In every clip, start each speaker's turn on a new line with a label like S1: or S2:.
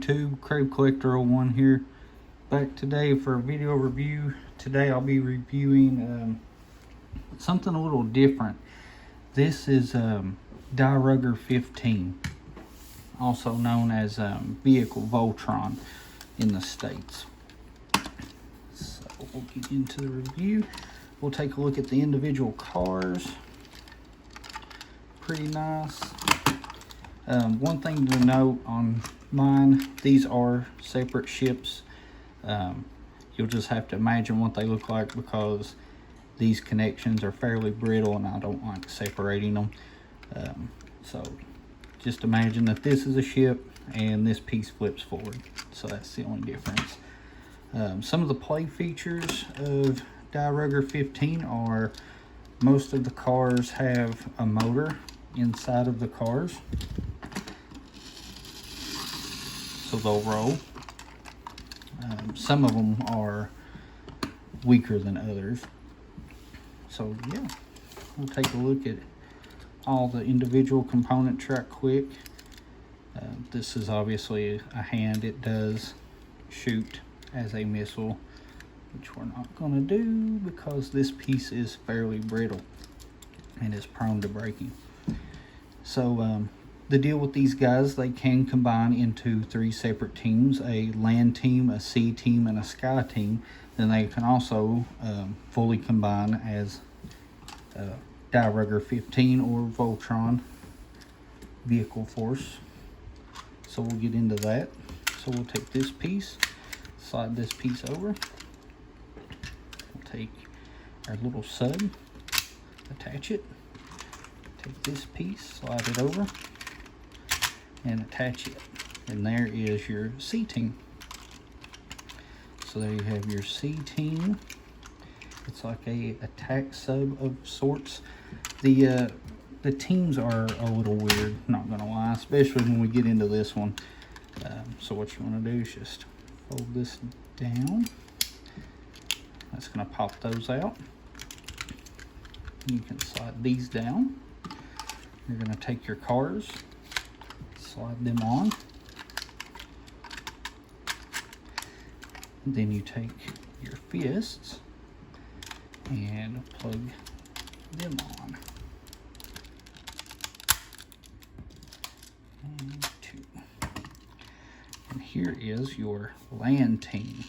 S1: YouTube? Crave Collector 01 here. Back today for a video review. Today I'll be reviewing something a little different. This is Dairugger XV, also known as vehicle Voltron in the States. So we'll get into the review. We'll take a look at the individual cars. Pretty nice. One thing to note on mine, these are separate ships. You'll just have to imagine what they look like because these connections are fairly brittle and I don't like separating them. So just imagine that this is a ship and this piece flips forward. So that's the only difference. Some of the play features of Dairugger XV are most of the cars have a motor inside of the cars, so they'll roll. Some of them are weaker than others. So yeah, we'll take a look at all the individual components right quick. This is obviously a hand. It does shoot as a missile, which we're not going to do because this piece is fairly brittle and is prone to breaking. So the deal with these guys, they can combine into 3 separate teams: a land team, a sea team, and a sky team. Then they can also fully combine as Dairugger XV or Voltron vehicle force. So we'll get into that. So we'll take this piece, slide this piece over. We'll take our little sub, attach it. Take this piece, slide it over, and attach it. And there is your C team. So there you have your C team. It's like a attack sub of sorts. The teams are a little weird, not gonna lie, especially when we get into this one. So what you want to do is just fold this down. That's gonna pop those out. You can slide these down. You're going to take your cars, slide them on. Then you take your fists and plug them on. And 2. And here is your land team.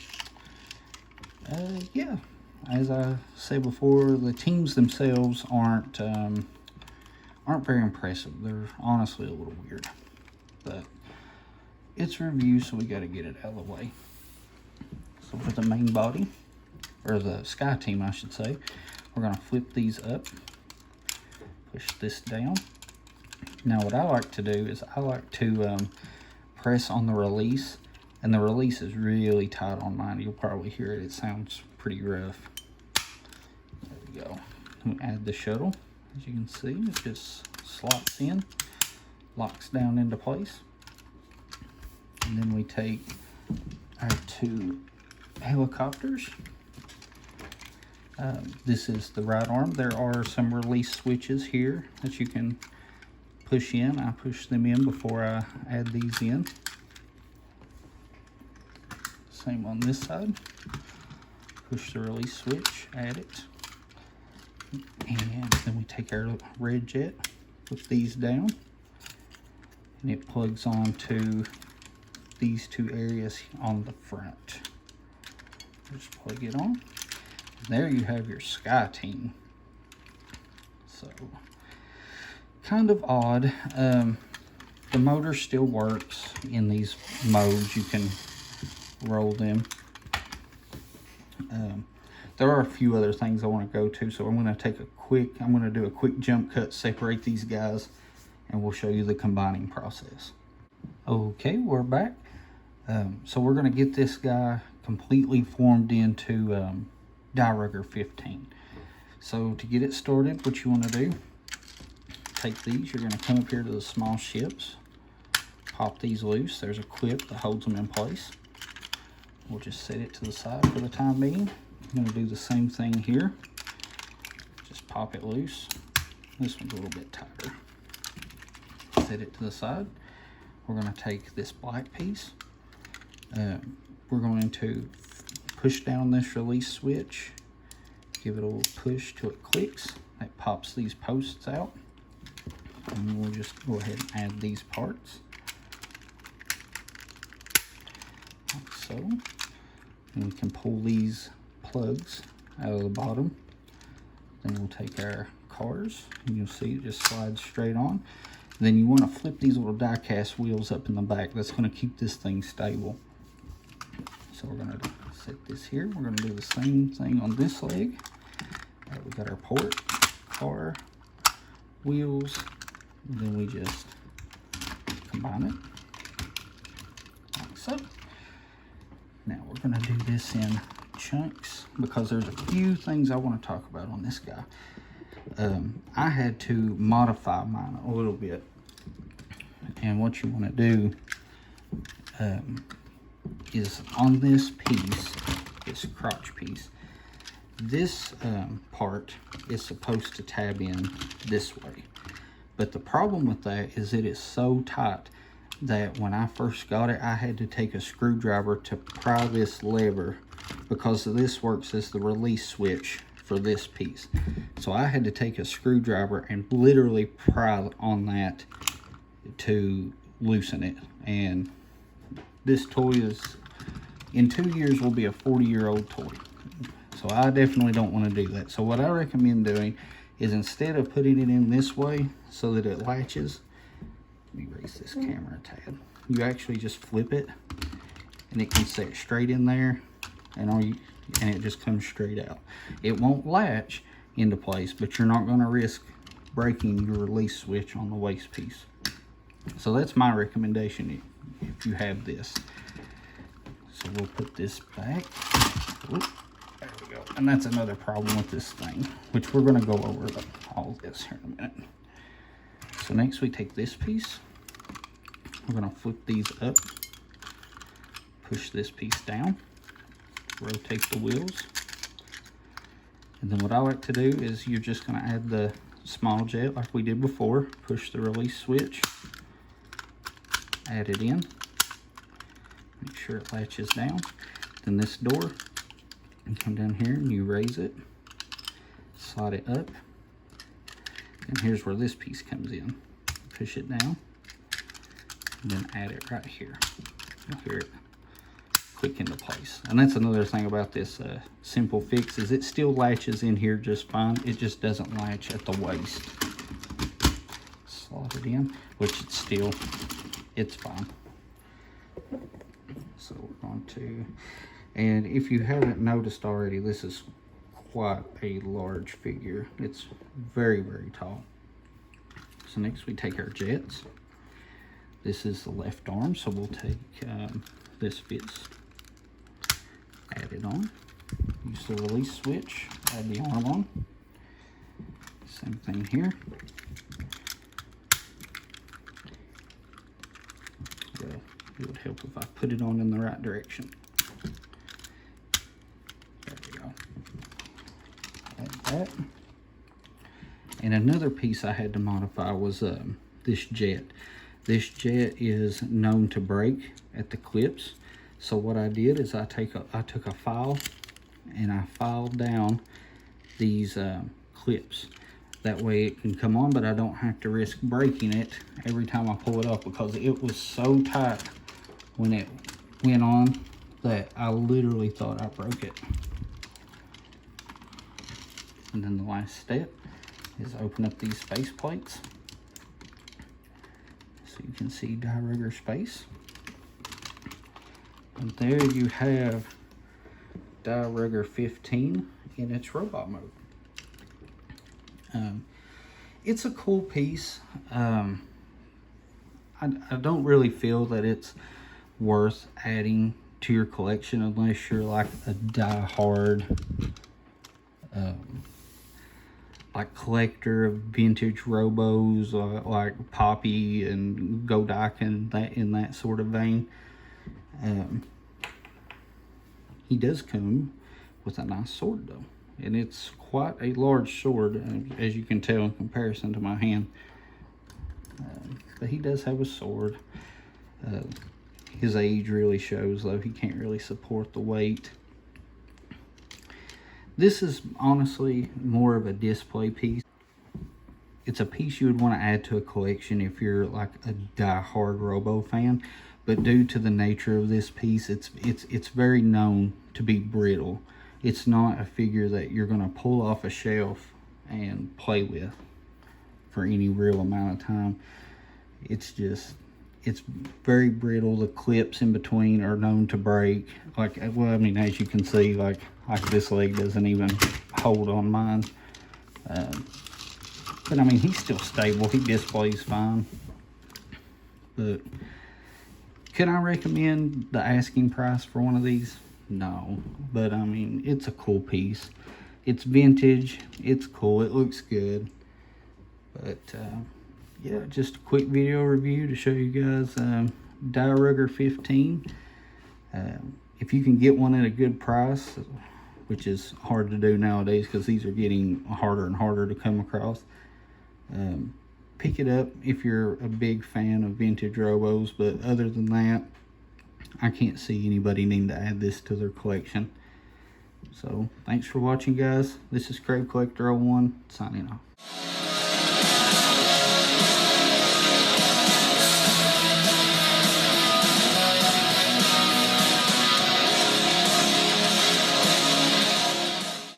S1: Yeah, as I said before, the teams themselves aren't very impressive. They're honestly a little weird, but it's review, so we got to get it out of the way. So for the main body, or the sky team I should say, we're going to flip these up, push this down. Now what I like to do is I like to press on the release, and the release is really tight on mine. You'll probably hear it. It sounds pretty rough. There we go. We add the shuttle. As you can see, it just slots in, locks down into place. And then we take our 2 helicopters. This is the right arm. There are some release switches here that you can push in. I push them in before I add these in. Same on this side. Push the release switch, add it. And then we take our red jet, put these down, and it plugs onto these 2 areas on the front. Just plug it on. And there you have your sky team. So, kind of odd. The motor still works in these modes. You can roll them. There are a few other things I want to go to, so I'm going to do a quick jump cut, separate these guys, and we'll show you the combining process. Okay, we're back. So we're going to get this guy completely formed into Dairugger XV. So to get it started, what you want to do, take these, you're going to come up here to the small ships, pop these loose. There's a clip that holds them in place. We'll just set it to the side for the time being. I'm going to do the same thing here. Just pop it loose. This one's a little bit tighter. Set it to the side. We're going to take this black piece, We're going to push down this release switch, give it a little push till it clicks. That pops these posts out. And we'll just go ahead and add these parts. Like so. And we can pull these plugs out of the bottom. Then we'll take our cars, and you'll see it just slides straight on. Then you want to flip these little die-cast wheels up in the back. That's going to keep this thing stable. So we're going to set this here. We're going to do the same thing on this leg. All right, we got our port, car, wheels, and then we just combine it like so. Now we're going to do this in chunks because there's a few things I want to talk about on this guy. I had to modify mine a little bit, and what you want to do is on this piece, this crotch piece, this part is supposed to tab in this way, but the problem with that is it is so tight that when I first got it, I had to take a screwdriver to pry this lever, because this works as the release switch for this piece. So I had to take a screwdriver and literally pry on that to loosen it. And this toy is, in 2 years, will be a 40-year-old toy. So I definitely don't want to do that. So what I recommend doing is, instead of putting it in this way so that it latches, let me raise this camera a tad. You actually just flip it, and it can set straight in there, and it just comes straight out. It won't latch into place, but you're not going to risk breaking your release switch on the waist piece. So that's my recommendation if you have this. So we'll put this back. Oop, there we go. And that's another problem with this thing, which we're going to go over all of this here in a minute. So next we take this piece. We're going to flip these up, push this piece down, rotate the wheels, and then what I like to do is you're just going to add the small jet like we did before. Push the release switch, add it in, make sure it latches down. Then this door, you come down here and you raise it, slide it up, and here's where this piece comes in. Push it down, and then add it right here. You'll hear it click into place. And that's another thing about this simple fix, is it still latches in here just fine. It just doesn't latch at the waist. Slot it in, which it's fine. So we're going to, and if you haven't noticed already, this is quite a large figure. It's very, very tall. So next we take our jets. This is the left arm, so we'll take this fits. Add it on. Use the release switch. Add the arm on. Same thing here. Well, it would help if I put it on in the right direction. There we go. Add that. And another piece I had to modify was this jet. This jet is known to break at the clips. So what I did is I took a file and I filed down these clips. That way it can come on, but I don't have to risk breaking it every time I pull it up, because it was so tight when it went on that I literally thought I broke it. And then the last step is open up these face plates. So you can see Dairugger space. And there you have Dairugger 15 in its robot mode. It's a cool piece. I don't really feel that it's worth adding to your collection unless you're like a die-hard like collector of vintage robos, like Poppy and Godak and in that sort of vein. He does come with a nice sword though, and it's quite a large sword, as you can tell in comparison to my hand. But he does have a sword. His age really shows, though. He can't really support the weight. This is honestly more of a display piece. It's a piece you would want to add to a collection if you're like a die-hard Robo fan. But due to the nature of this piece, it's very known to be brittle. It's not a figure that you're going to pull off a shelf and play with for any real amount of time. It's very brittle. The clips in between are known to break. Like, well, I mean, as you can see, like this leg doesn't even hold on mine. But I mean, he's still stable. He displays fine. But could I recommend the asking price for one of these? No. But I mean, it's a cool piece. It's vintage. It's cool. It looks good. But yeah, just a quick video review to show you guys Dairugger 15. If you can get one at a good price, which is hard to do nowadays because these are getting harder and harder to come across, pick it up if you're a big fan of vintage Robos. But other than that, I can't see anybody needing to add this to their collection. So thanks for watching, guys. This is Crave Collector 01 signing off.